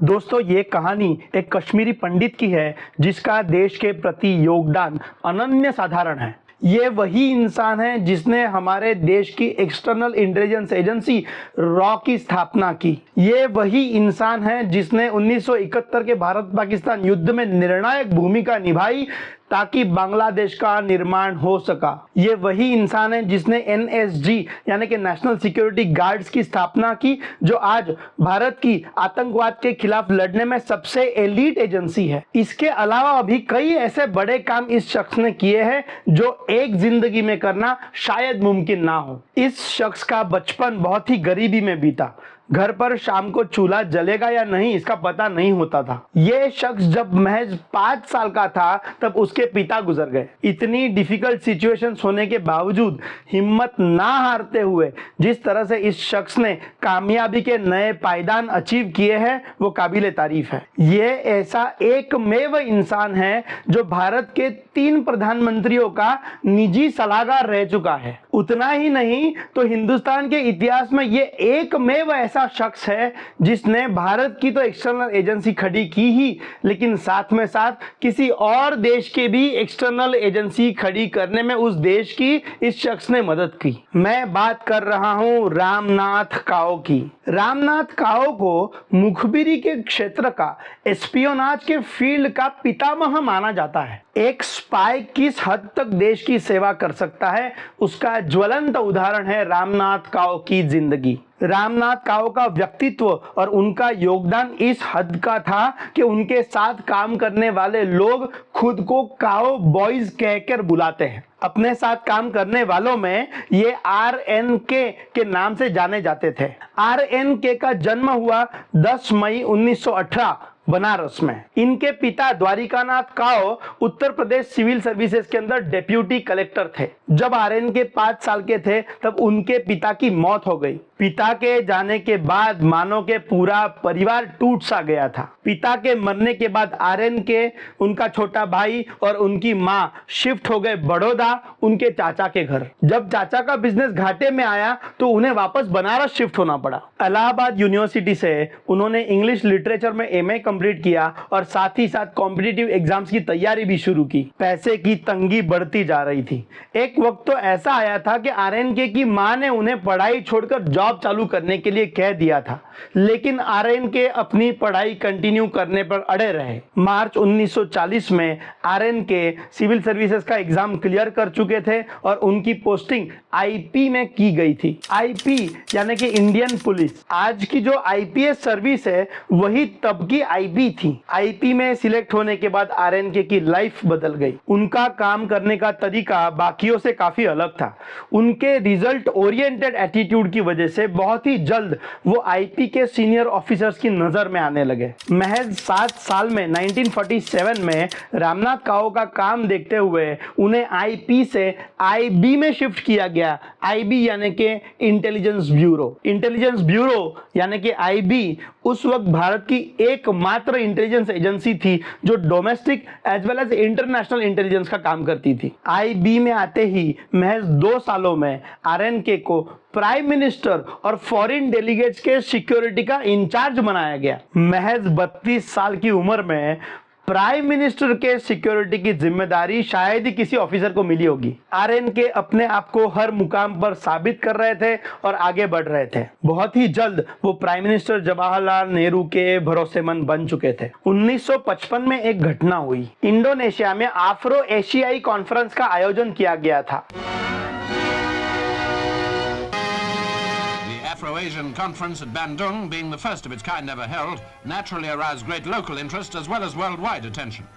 दोस्तों, ये कहानी एक कश्मीरी पंडित की है जिसका देश के प्रति योगदान अनन्य साधारण है। ये वही इंसान है जिसने हमारे देश की एक्सटर्नल इंटेलिजेंस एजेंसी रॉ की स्थापना की। ये वही इंसान है जिसने 1971 के भारत पाकिस्तान युद्ध में निर्णायक भूमिका निभाई ताकि बांग्लादेश का निर्माण हो सका। ये वही इंसान है जिसने NSG यानी कि नेशनल सिक्योरिटी गार्ड्स की स्थापना की, जो आज भारत की आतंकवाद के खिलाफ लड़ने में सबसे एलीट एजेंसी है। इसके अलावा भी कई ऐसे बड़े काम इस शख्स ने किए हैं जो एक जिंदगी में करना शायद मुमकिन ना हो। इस शख्स का बचपन बहुत ही गरीबी में बीता। घर पर शाम को चूल्हा जलेगा या नहीं इसका पता नहीं होता था। यह शख्स जब महज 5 साल का था तब उसके पिता गुजर गए। इतनी डिफिकल्ट सिचुएशंस होने के बावजूद हिम्मत ना हारते हुए जिस तरह से इस शख्स ने कामयाबी के नए पायदान अचीव किए हैं वो काबिले तारीफ है। ये ऐसा एकमेव इंसान है जो भारत के 3 प्रधानमंत्रियों का निजी सलाहकार रह चुका है। उतना ही नहीं तो हिंदुस्तान के इतिहास में ये एकमेव ऐसा शख्स है जिसने भारत की तो एक्सटर्नल एजेंसी खड़ी की ही, लेकिन साथ में साथ किसी और देश के भी एक्सटर्नल एजेंसी खड़ी करने में उस देश की इस शख्स ने मदद की। मैं बात कर रहा हूं रामनाथ काओ की। रामनाथ काओ को मुखबिरी के क्षेत्र का, एस्पियोनाज के फील्ड का पितामह माना जाता है। एक स्पाई किस हद तक देश की सेवा कर सकता है उसका ज्वलंत उदाहरण है रामनाथ काओ की जिंदगी। रामनाथ काओ का व्यक्तित्व और उनका योगदान इस हद का था कि उनके साथ काम करने वाले लोग खुद को काओ बॉयज कहकर बुलाते हैं। अपने साथ काम करने वालों में ये RNK के नाम से जाने जाते थे। RNK का जन्म हुआ 10 मई 1918 बनारस में। इनके पिता द्वारिकानाथ काओ उत्तर प्रदेश सिविल सर्विसेज के अंदर डेप्यूटी कलेक्टर थे। जब RNK 5 साल के थे तब उनके पिता की मौत हो गई। पिता के जाने के बाद मानो के पूरा परिवार टूट सा गया था। पिता के मरने के बाद RNK, उनका छोटा भाई और उनकी माँ शिफ्ट हो गए बड़ौदा उनके चाचा के घर। जब चाचा का बिजनेस घाटे में आया तो उन्हें वापस बनारस शिफ्ट होना पड़ा। इलाहाबाद यूनिवर्सिटी से उन्होंने इंग्लिश लिटरेचर में MA कंप्लीट किया और साथ ही साथ कॉम्पिटिटिव एग्जाम्स की तैयारी भी शुरू की। पैसे की तंगी बढ़ती जा रही थी। एक वक्त तो ऐसा आया था कि RNK की माँ ने उन्हें पढ़ाई छोड़कर जॉब चालू करने के लिए कह दिया था, लेकिन RNK अपनी पढ़ाई कंटिन्यू करने पर अड़े रहे। मार्च 1940 में RNK सिविल सर्विसेज का एग्जाम क्लियर कर चुके थे और उनकी पोस्टिंग IP में की गई थी। IP यानी कि इंडियन पुलिस। आज की जो IPS सर्विस है वही तब की IP थी। IP में सिलेक्ट होने के बाद RNK की लाइफ बदल गई। उनका काम करने का तरीका बाकियों से काफी अलग था। उनके रिजल्ट ओरिएंटेड एटीट्यूड की वजह से बहुत ही जल्द वो IP के सीनियर ऑफिसर्स की नजर में आने लगे। महज 7 साल में 1947 में रामनाथ काओ का काम देखते हुए उन्हें IP से IB में शिफ्ट किया गया। IB यानी कि इंटेलिजेंस ब्यूरो। इंटेलिजेंस ब्यूरो यानी कि IB उस वक्त भारत की एकमात्र इंटेलिजेंस एजेंसी थी जो domestic as well as international intelligence का काम करती थी। IB में आते ही महज 2 सालों में RNK को प्राइम मिनिस्टर और फॉरेन डेलीगेट्स के सिक्योरिटी का इंचार्ज बनाया गया। महज 32 साल की उम्र में प्राइम मिनिस्टर के सिक्योरिटी की जिम्मेदारी शायद ही किसी ऑफिसर को मिली होगी। RNK अपने आप को हर मुकाम पर साबित कर रहे थे और आगे बढ़ रहे थे। बहुत ही जल्द वो प्राइम मिनिस्टर जवाहरलाल नेहरू के भरोसेमंद बन चुके थे। 1955 में एक घटना हुई। इंडोनेशिया में आफ्रो एशियाई कॉन्फ्रेंस का आयोजन किया गया था। Afro-Asian Conference at Bandung, being the first of its kind ever held, naturally aroused great local interest as well as worldwide attention.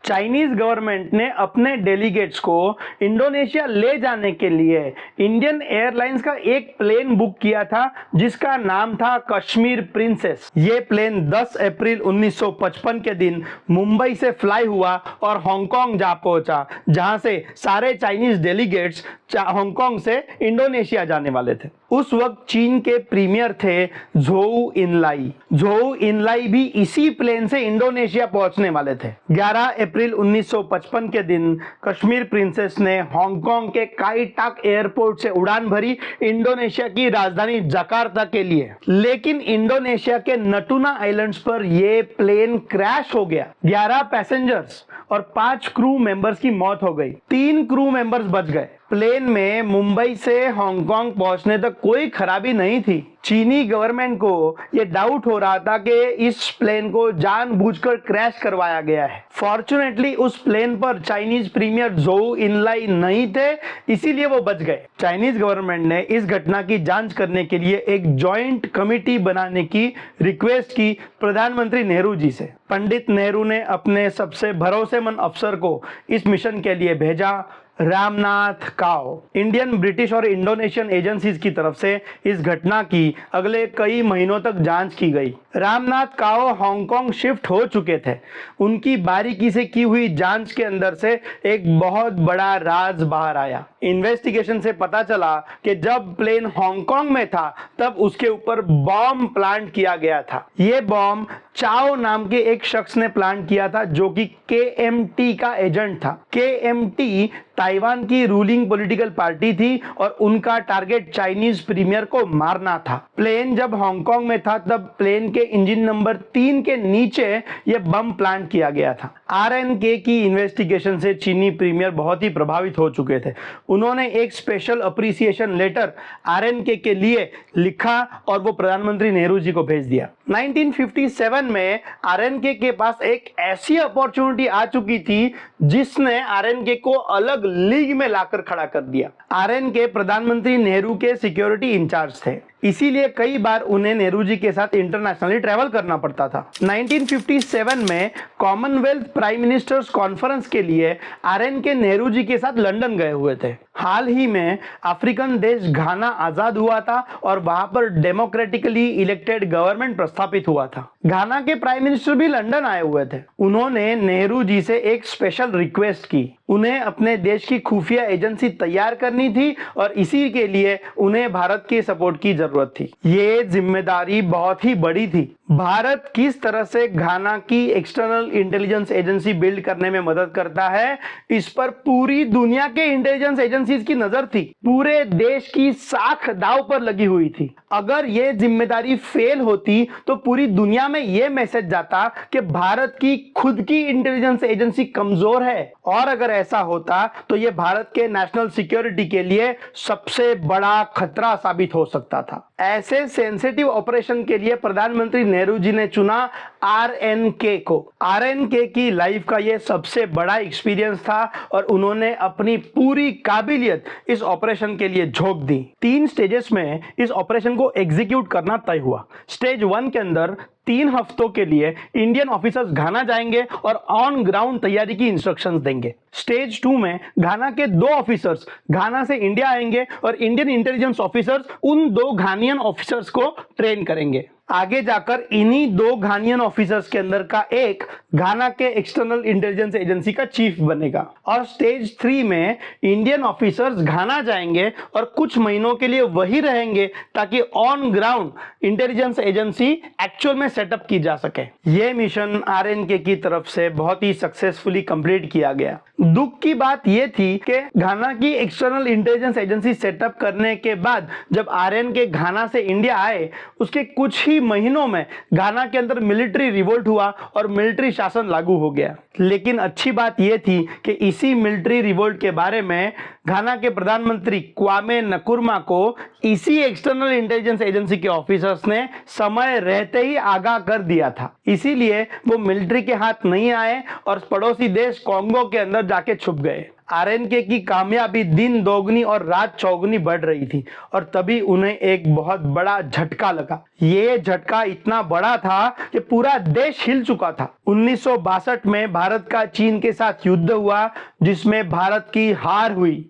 Chinese government ने अपने डेलीगेट्स को इंडोनेशिया ले जाने के लिए इंडियन एयरलाइंस का एक प्लेन बुक किया था जिसका नाम था कश्मीर प्रिंसेस। ये प्लेन 10 अप्रैल 1955 के दिन मुंबई से फ्लाई हुआ और हांगकांग जा पहुंचा, जहां से सारे चाइनीज डेलीगेट्स हांगकांग से इंडोनेशिया जाने वाले थे। उस वक्त चीन के प्रीमियर थे झोउ इनलाई। झोउ इनलाई भी इसी प्लेन से इंडोनेशिया पहुंचने वाले थे। 11 अप्रैल 1955 के दिन कश्मीर प्रिंसेस ने हांगकांग के काई टाक एयरपोर्ट से उड़ान भरी इंडोनेशिया की राजधानी जकार्ता के लिए। लेकिन इंडोनेशिया के नटूना आइलैंड्स पर यह प्लेन क्रैश हो गया। 11 पैसेंजर्स और 5 क्रू मेंबर्स की मौत हो गई। 3 क्रू मेंबर्स बच गए। प्लेन में मुंबई से हांगकांग पहुंचने तक कोई खराबी नहीं थी। चीनी गवर्नमेंट को यह डाउट हो रहा था कि इस प्लेन को जानबूझकर क्रैश करवाया गया है। फॉर्चुनेटली उस प्लेन पर चाइनीज प्रीमियर झोउ इनलाई नहीं थे, इसीलिए वो बच गए। चाइनीज गवर्नमेंट ने इस घटना की जांच करने के लिए एक जॉइंट कमिटी बनाने की रिक्वेस्ट की प्रधानमंत्री नेहरू जी से। पंडित नेहरू ने अपने सबसे भरोसेमंद अफसर को इस मिशन के लिए भेजा। रामनाथ काओ। इंडियन, ब्रिटिश और इंडोनेशियन एजेंसीज की तरफ से इस घटना की अगले कई महीनों तक जांच की गई। रामनाथ काओ हांगकांग शिफ्ट हो चुके थे। उनकी बारीकी से की हुई जांच के अंदर से एक बहुत बड़ा राज बाहर आया। इन्वेस्टिगेशन से पता चला कि जब प्लेन हांगकांग में था तब उसके ऊपर बॉम्ब प्लांट किया गया था। यह बॉम्ब चाओ नाम के एक शख्स ने प्लांट किया था, जो कि KMT का एजेंट था। KMT ताइवान की रूलिंग पॉलिटिकल पार्टी थी और उनका टारगेट चाइनीज प्रीमियर को मारना था। प्लेन जब हांगकांग में था तब प्लेन के इंजन नंबर 3 के नीचे यह बम प्लांट किया गया था। RNK की इन्वेस्टिगेशन से चीनी प्रीमियर बहुत ही प्रभावित हो चुके थे। उन्होंने एक स्पेशल अप्रिसिएशन लेटर RNK के लिए लिखा और वो प्रधानमंत्री नेहरू जी को भेज दिया। 1957 में RNK के पास एक ऐसी अपॉर्चुनिटी आ चुकी थी जिसने RNK को अलग लीग में लाकर खड़ा कर दिया। RNK प्रधानमंत्री नेहरू के सिक्योरिटी इंचार्ज थे, इसीलिए कई बार उन्हें नेहरू जी के साथ इंटरनेशनली ट्रैवल करना पड़ता था। 1957 में कॉमनवेल्थ प्राइम मिनिस्टर्स कॉन्फ्रेंस के लिए RNK नेहरू जी के साथ लंदन गए हुए थे। हाल ही में अफ्रीकन देश घाना आजाद हुआ था और वहां पर डेमोक्रेटिकली इलेक्टेड गवर्नमेंट प्रस्थापित हुआ था। घाना के प्राइम मिनिस्टर भी लंदन आए हुए थे। उन्होंने नेहरू जी से एक स्पेशल रिक्वेस्ट की। उन्हें अपने देश की खुफिया एजेंसी तैयार करनी थी और इसी के लिए उन्हें भारत के सपोर्ट की जरूरत थी। ये जिम्मेदारी बहुत ही बड़ी थी। भारत किस तरह से घाना की एक्सटर्नल इंटेलिजेंस एजेंसी बिल्ड करने में मदद करता है, इस पर पूरी दुनिया के इंटेलिजेंस एजेंसीज की नजर थी। पूरे देश की साख दांव पर लगी हुई थी। अगर ये जिम्मेदारी फेल होती तो पूरी दुनिया में यह मैसेज जाता कि भारत की खुद की इंटेलिजेंस एजेंसी कमजोर है, और अगर ऐसा होता तो यह भारत के नेशनल सिक्योरिटी के लिए सबसे बड़ा खतरा साबित हो सकता था। ऐसे सेंसिटिव ऑपरेशन के लिए प्रधानमंत्री नेहरू जी ने चुना RNK को। RNK की लाइफ का यह सबसे बड़ा एक्सपीरियंस था और उन्होंने अपनी पूरी काबिलियत इस ऑपरेशन के लिए झोंक दी। 3 स्टेजेस में इस ऑपरेशन को एग्जीक्यूट करना तय हुआ। स्टेज 1 के अंदर 3 हफ्तों के लिए इंडियन ऑफिसर्स घाना जाएंगे और ऑन ग्राउंड तैयारी की इंस्ट्रक्शंस देंगे। स्टेज 2 में घाना के 2 ऑफिसर्स घाना से इंडिया आएंगे और इंडियन इंटेलिजेंस ऑफिसर्स उन 2 घानियन ऑफिसर्स को ट्रेन करेंगे। आगे जाकर इन्हीं 2 घानियन ऑफिसर्स के अंदर का एक घाना के एक्सटर्नल इंटेलिजेंस एजेंसी का चीफ बनेगा। और स्टेज 3 में इंडियन ऑफिसर्स घाना जाएंगे और कुछ महीनों के लिए वही रहेंगे ताकि on ground intelligence agency actual में सेटअप की जा सके। यह मिशन RNK की तरफ से बहुत ही सक्सेसफुली कंप्लीट किया गया। दुख की बात यह थी कि घाना की एक्सटर्नल इंटेलिजेंस एजेंसी सेटअप करने के बाद जब RNK घाना से इंडिया आए, उसके कुछ ही महीनों में घाना के अंदर मिलिट्री रिवोल्ट हुआ और मिलिट्री शासन लागू हो गया। लेकिन अच्छी बात यह थी कि इसी मिलिट्री रिवोल्ट के बारे में घाना के प्रधानमंत्री क्वामे नकुरमा को इसी एक्सटर्नल इंटेलिजेंस एजेंसी के ऑफिसर्स ने समय रहते ही आगाह कर दिया था। इसीलिए वो मिलिट्री के हाथ नहीं आए और पड़ोसी देश कॉन्गो के अंदर जाके छुप गए। RNK की कामयाबी दिन दोगुनी और रात चौगुनी बढ़ रही थी और तभी उन्हें एक बहुत बड़ा झटका लगा। ये झटका इतना बड़ा था कि पूरा देश हिल चुका था। 1962 में भारत का चीन के साथ युद्ध हुआ, जिसमें भारत की हार हुई।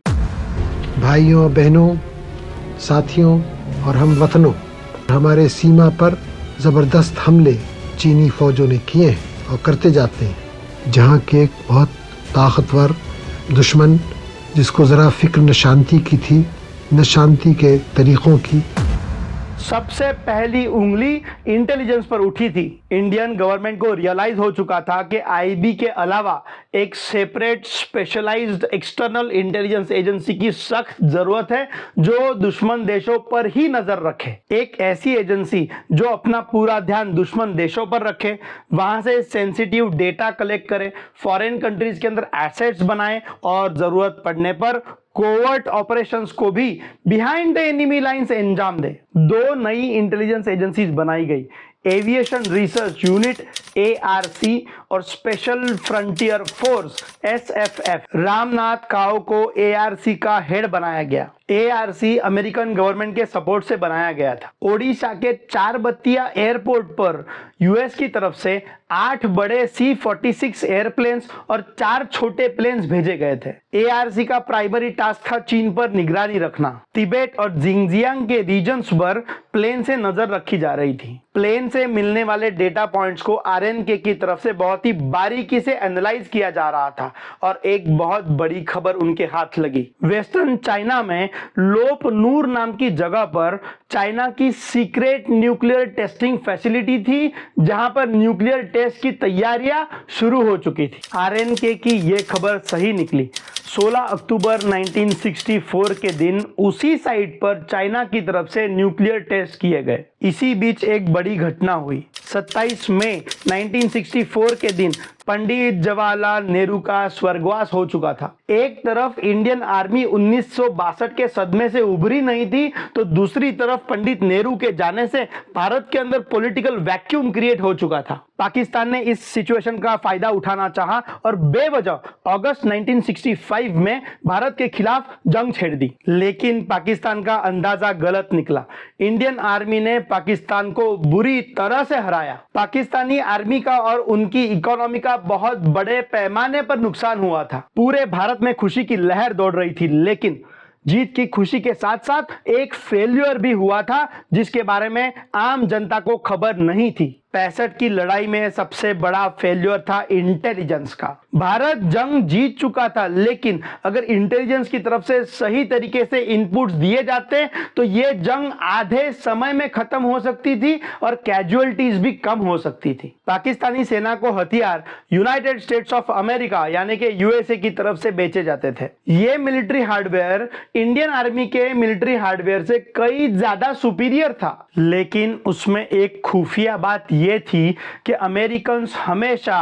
भाइयों, बहनों, साथियों और हम वतनों, हमारे सीमा पर जबरदस्त हमले चीनी फौजों ने किए हैं और करते जाते हैं। जहां के एक बहुत ताकतवर दुश्मन जिसको ज़रा फिक्र न शांति की थी न शांति के तरीक़ों की। सबसे पहली उंगली इंटेलिजेंस पर उठी थी। इंडियन गवर्नमेंट को रियलाइज हो चुका था कि आईबी के अलावा एक separate specialised external intelligence agency की सख्त जरूरत है जो दुश्मन देशों पर ही नजर रखे। एक ऐसी एजेंसी जो अपना पूरा ध्यान दुश्मन देशों पर रखे, वहां से सेंसिटिव डेटा कलेक्ट करे, फॉरेन कंट्रीज के अंदर एसेट्स बनाए और जरूरत पड़ने पर कोवर्ट ऑपरेशंस को भी बिहाइंड द एनिमी लाइंस अंजाम दे। दो नई इंटेलिजेंस एजेंसीज बनाई गई, एविएशन रिसर्च यूनिट ARC और special frontier force SFF। Ramnath Kao को ARC का हेड बनाया गया। ARC अमेरिकन गवर्नमेंट के सपोर्ट से बनाया गया था। ओडिशा के चारबत्तिया एयरपोर्ट पर यूएस की तरफ से 8 बड़े C-46 एयरप्लेन्स और 4 छोटे प्लेन्स भेजे गए थे। ARC का प्राइमरी टास्क था चीन पर निगरानी रखना। तिबेट और जिंगजियांग के रीजन्स पर प्लेन से नजर रखी जा रही थी। प्लेन से मिलने वाले डेटा पॉइंट्स को RNK की तरफ से बहुत ही बारीकी से एनालाइज किया जा रहा था और एक बहुत बड़ी खबर उनके हाथ लगी। वेस्टर्न चाइना में लोप नूर नाम की जगह पर चाइना की सीक्रेट न्यूक्लियर टेस्टिंग फैसिलिटी थी जहां पर न्यूक्लियर टेस्ट की तैयारियां शुरू हो चुकी थी। RNK की यह खबर सही निकली। 16 अक्टूबर 1964 के दिन उसी साइट पर चाइना की तरफ से न्यूक्लियर टेस्ट किए गए। इसी बीच एक बड़ी घटना हुई। 27 मई 1964 के दिन पंडित जवाहरलाल नेहरू का स्वर्गवास हो चुका था। एक तरफ इंडियन आर्मी 1962 के सदमे से उभरी नहीं थी, तो दूसरी तरफ पंडित नेहरू के जाने से भारत के अंदर पॉलिटिकल वैक्यूम क्रिएट हो चुका था। पाकिस्तान ने इस सिचुएशन का फायदा उठाना चाहा और बेवजह अगस्त 1965 में भारत के खिलाफ जंग छेड़ दी। लेकिन पाकिस्तान का अंदाजा गलत निकला। इंडियन आर्मी ने पाकिस्तान को बुरी तरह से हराया। पाकिस्तानी आर्मी का और उनकी इकोनॉमी का बहुत बड़े पैमाने पर नुकसान हुआ था। पूरे भारत में खुशी की लहर दौड़ रही थी, लेकिन जीत की खुशी के साथ साथ एक फेल्यूर भी हुआ था जिसके बारे में आम जनता को खबर नहीं थी। 65 की लड़ाई में सबसे बड़ा फेल्यूर था इंटेलिजेंस का। भारत जंग जीत चुका था, लेकिन अगर इंटेलिजेंस की तरफ से सही तरीके से इनपुट्स दिए जाते तो यह जंग आधे समय में खत्म हो सकती थी और कैजुअलिटीज भी कम हो सकती थी। पाकिस्तानी सेना को हथियार यूनाइटेड स्टेट्स ऑफ अमेरिका यानी कि यूएसए की तरफ से बेचे जाते थे। ये मिलिट्री हार्डवेयर इंडियन आर्मी के मिलिट्री हार्डवेयर से कई ज्यादा सुपीरियर था, लेकिन उसमें एक खुफिया बात ये थी कि अमेरिकन हमेशा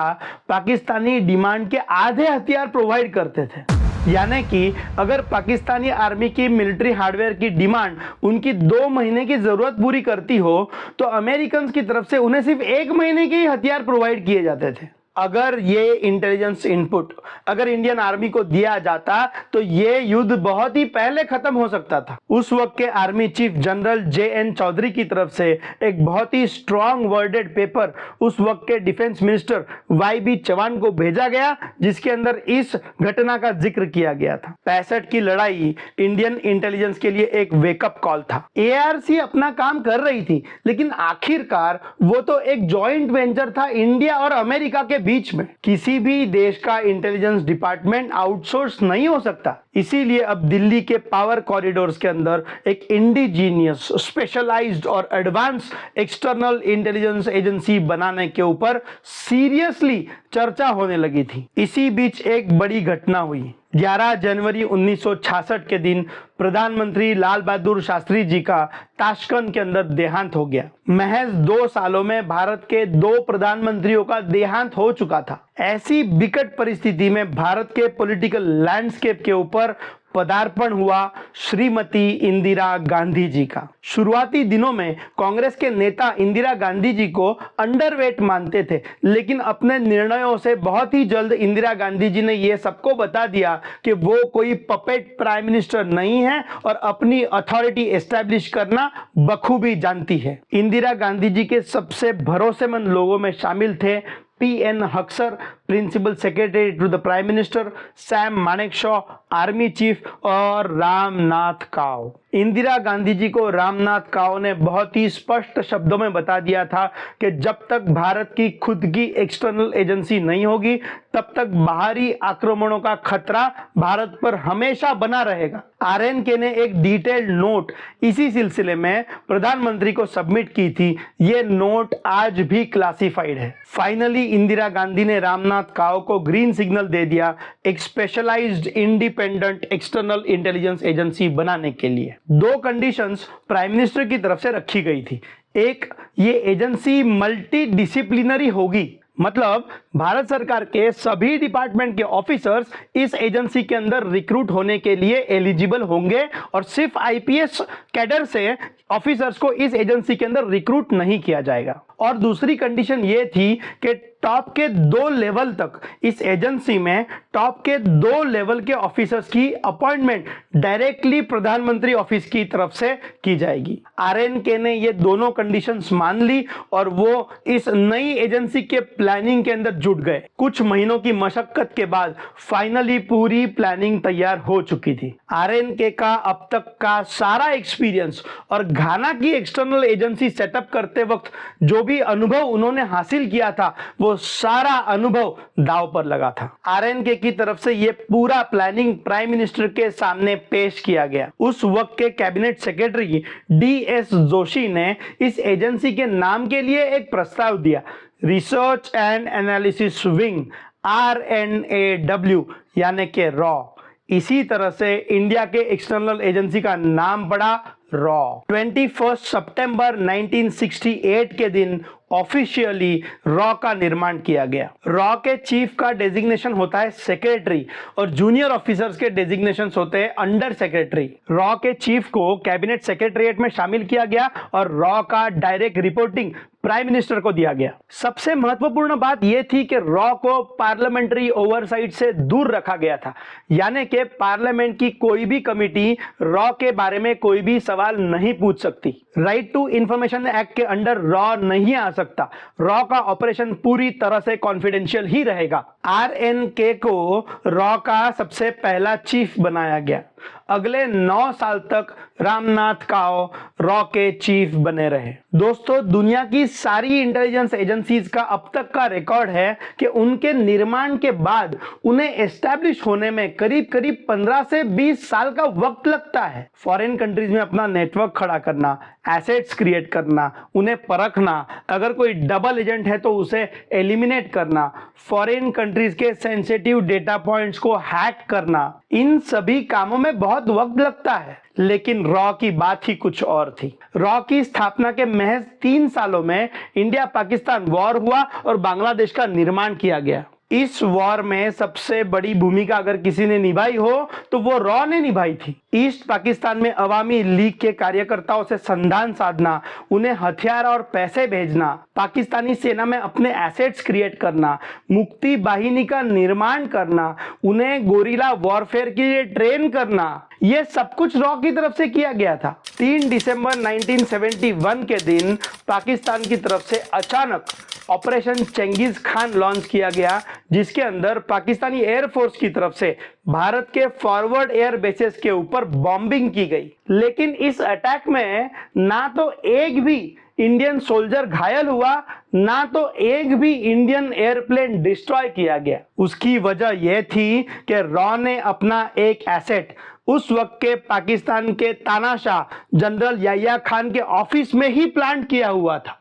पाकिस्तानी डिमांड के आधे हथियार प्रोवाइड करते थे। यानी कि अगर पाकिस्तानी आर्मी की मिलिट्री हार्डवेयर की डिमांड उनकी 2 महीने की जरूरत पूरी करती हो तो अमेरिकन की तरफ से उन्हें सिर्फ 1 महीने के हथियार प्रोवाइड किए जाते थे। अगर ये इंटेलिजेंस इनपुट अगर इंडियन आर्मी को दिया जाता तो ये युद्ध बहुत ही पहले खत्म हो सकता था। उस वक्त के army chief general JN Chaudhary की तरफ से एक बहुत ही स्ट्रॉन्ग वर्डेड पेपर उस वक्त के डिफेंस मिनिस्टर YB चौहान को भेजा गया, जिसके अंदर इस घटना का जिक्र किया गया था। 65 की लड़ाई इंडियन इंटेलिजेंस के लिए एक वेकअप कॉल था। ARC अपना काम कर रही थी, लेकिन आखिरकार वो तो एक जॉइंट वेंचर था इंडिया और अमेरिका के बीच में। किसी भी देश का इंटेलिजेंस डिपार्टमेंट आउटसोर्स नहीं हो सकता। इसीलिए अब दिल्ली के पावर कॉरिडोर्स के अंदर एक इंडिजीनियस, स्पेशलाइज्ड और एडवांस एक्सटर्नल इंटेलिजेंस एजेंसी बनाने के ऊपर सीरियसली चर्चा होने लगी थी। इसी बीच एक बड़ी घटना हुई। 11 जनवरी 1966 के दिन प्रधानमंत्री लाल बहादुर शास्त्री जी का ताशकंद के अंदर देहांत हो गया। महज 2 सालों में भारत के 2 प्रधानमंत्रियों का देहांत हो चुका था। ऐसी विकट परिस्थिति में भारत के पॉलिटिकल लैंडस्केप के ऊपर पदार्पण हुआ श्रीमती इंदिरा गांधी जी का। शुरुआती दिनों में कांग्रेस के नेता इंदिरा गांधी जी को अंडरवेट मानते थे, लेकिन अपने निर्णयों से बहुत ही जल्द इंदिरा गांधी जी ने यह सबको बता दिया कि वो कोई पपेट प्राइम मिनिस्टर नहीं है और अपनी अथॉरिटी एस्टैब्लिश करना बखूबी जानती है। इंदिरा गांधी जी के सबसे भरोसेमंद लोगों में शामिल थे PN Haksar, principal secretary to the prime minister, Sam Manekshaw army chief और रामनाथ काव। इंदिरा गांधी जी को रामनाथ काव ने बहुत ही स्पष्ट शब्दों में बता दिया था कि जब तक भारत की खुद की एक्सटर्नल एजेंसी नहीं होगी तब तक बाहरी आक्रमणों का खतरा भारत पर हमेशा बना रहेगा। आरएनके ने एक डिटेल्ड नोट इसी सिलसिले में प्रधानमंत्री को सबमिट की थी। ये नोट आज भी क्लासिफाइड है। फाइनली इंदिरा गांधी ने रामनाथ काव को ग्रीन सिग्नल दे दिया एक specialised independent external intelligence agency बनाने के लिए। दो कंडीशंस प्राइम मिनिस्टर की तरफ से रखी गई थी। एक, ये एजेंसी मल्टी डिसिप्लिनरी होगी, मतलब भारत सरकार के सभी डिपार्टमेंट के ऑफिसर्स इस एजेंसी के अंदर रिक्रूट होने के लिए एलिजिबल होंगे और सिर्फ आईपीएस कैडर से ऑफिसर्स को इस एजेंसी के अंदर रिक्रूट नहीं किया जाएगा। और दूसरी कंडीशन ये थी कि टॉप के 2 लेवल तक इस एजेंसी में टॉप के 2 लेवल के ऑफिसर्स की अपॉइंटमेंट डायरेक्टली प्रधानमंत्री ऑफिस की तरफ से की जाएगी। आरएनके ने ये दोनों कंडीशंस मान ली और वो इस नई एजेंसी के प्लानिंग के अंदर जुट गए। कुछ महीनों की मशक्कत के बाद फाइनली पूरी प्लानिंग तैयार हो चुकी थी। आरएनके का अब तक का सारा एक्सपीरियंस और घाना की एक्सटर्नल एजेंसी सेटअप करते वक्त जो भी अनुभव उन्होंने हासिल किया था वो सारा अनुभव दांव पर लगा था। आरएनके की तरफ से यह पूरा प्लानिंग प्राइम मिनिस्टर के सामने पेश किया गया। उस वक्त के कैबिनेट सेक्रेटरी डीएस जोशी ने इस एजेंसी के नाम के लिए एक प्रस्ताव दिया, research and analysis wing, RNAW यानी कि रॉ। इसी तरह से इंडिया के एक्सटर्नल एजेंसी का नाम पड़ा रॉ। 21 सितंबर 1968 के दिन ऑफिशियली रॉ का निर्माण किया गया। रॉ के चीफ का डेजिग्नेशन होता है सेक्रेटरी और जूनियर ऑफिसर्स के डेजिग्नेशंस होते हैं अंडर सेक्रेटरी। रॉ के चीफ को कैबिनेट सेक्रेटरीट में शामिल किया गया और रॉ का डायरेक्ट रिपोर्टिंग प्राइम मिनिस्टर को दिया गया। सबसे महत्वपूर्ण बात यह थी कि रॉ को पार्लियामेंट्री ओवरसाइट से दूर रखा गया था, यानी कि पार्लियामेंट की कोई भी कमिटी रॉ के बारे में कोई भी सवाल नहीं पूछ सकती। राइट टू इंफॉर्मेशन एक्ट के अंडर रॉ नहीं आ सकता। रॉ का ऑपरेशन पूरी तरह से कॉन्फिडेंशियल ही रहेगा। आरएनके को रॉ का सबसे पहला चीफ बनाया गया। अगले 9 साल तक रामनाथ काव रॉ के चीफ बने रहे। दोस्तों, दुनिया की सारी इंटेलिजेंस एजेंसीज का अब तक का रिकॉर्ड है कि उनके निर्माण के बाद उन्हें एस्टैब्लिश होने में करीब करीब 15 से 20 साल का वक्त लगता है। फॉरेन कंट्रीज में अपना नेटवर्क खड़ा करना, एसेट्स क्रिएट करना, उन्हें परखना, अगर कोई डबल एजेंट है तो उसे एलिमिनेट करना, फॉरेन कंट्रीज के सेंसिटिव डेटा पॉइंट्स को हैक करना, इन सभी कामों में बहुत वक्त लगता है। लेकिन रॉ की बात ही कुछ और थी। रॉ की स्थापना के महज 3 सालों में इंडिया पाकिस्तान वॉर हुआ और बांग्लादेश का निर्माण किया गया। इस वॉर में सबसे बड़ी भूमिका अगर किसी ने निभाई हो तो वो रॉ ने निभाई थी। ईस्ट पाकिस्तान में अवामी लीग के कार्यकर्ताओं से संधान साधना, उन्हें हथियार और पैसे भेजना, पाकिस्तानी सेना में अपने एसेट्स क्रिएट करना, मुक्ति बाहिनी का निर्माण करना, उन्हें गोरिल्ला वॉरफेयर के लिए ट्रेन करना, यह सब कुछ रॉ की तरफ से किया गया था। 3 दिसंबर 1971 के दिन पाकिस्तान की तरफ से अचानक ऑपरेशन चेंगिज खान लॉन्च किया गया, जिसके अंदर पाकिस्तानी एयरफोर्स की तरफ से भारत के फॉरवर्ड एयर बेसेस के ऊपर बॉम्बिंग की गई। लेकिन इस अटैक में ना तो एक भी इंडियन सोल्जर घायल हुआ, ना तो एक भी इंडियन एयरप्लेन डिस्ट्रॉय किया गया। उसकी वजह यह थी कि रॉ ने अपना एक एसेट उस वक्त के पाकिस्तान के तानाशाह जनरल याह्या खान के ऑफिस में ही प्लांट किया हुआ था।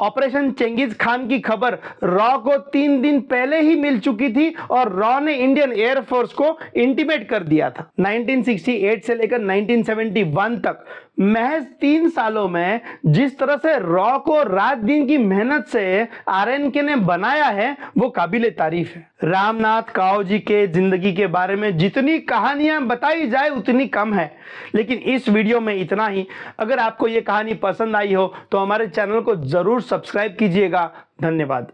ऑपरेशन चेंगिज खान की खबर रॉ को 3 दिन पहले ही मिल चुकी थी और रॉ ने इंडियन एयरफोर्स को इंटीमेट कर दिया था। 1968 से लेकर 1971 तक महज 3 सालों में जिस तरह से रॉ को रात दिन की मेहनत से आरएनके ने बनाया है वो काबिले तारीफ है। रामनाथ काव जी के जिंदगी के बारे में जितनी कहानियां बताई जाए उतनी कम है, लेकिन इस वीडियो में इतना ही। अगर आपको ये कहानी पसंद आई हो तो हमारे चैनल को जरूर सब्सक्राइब कीजिएगा। धन्यवाद।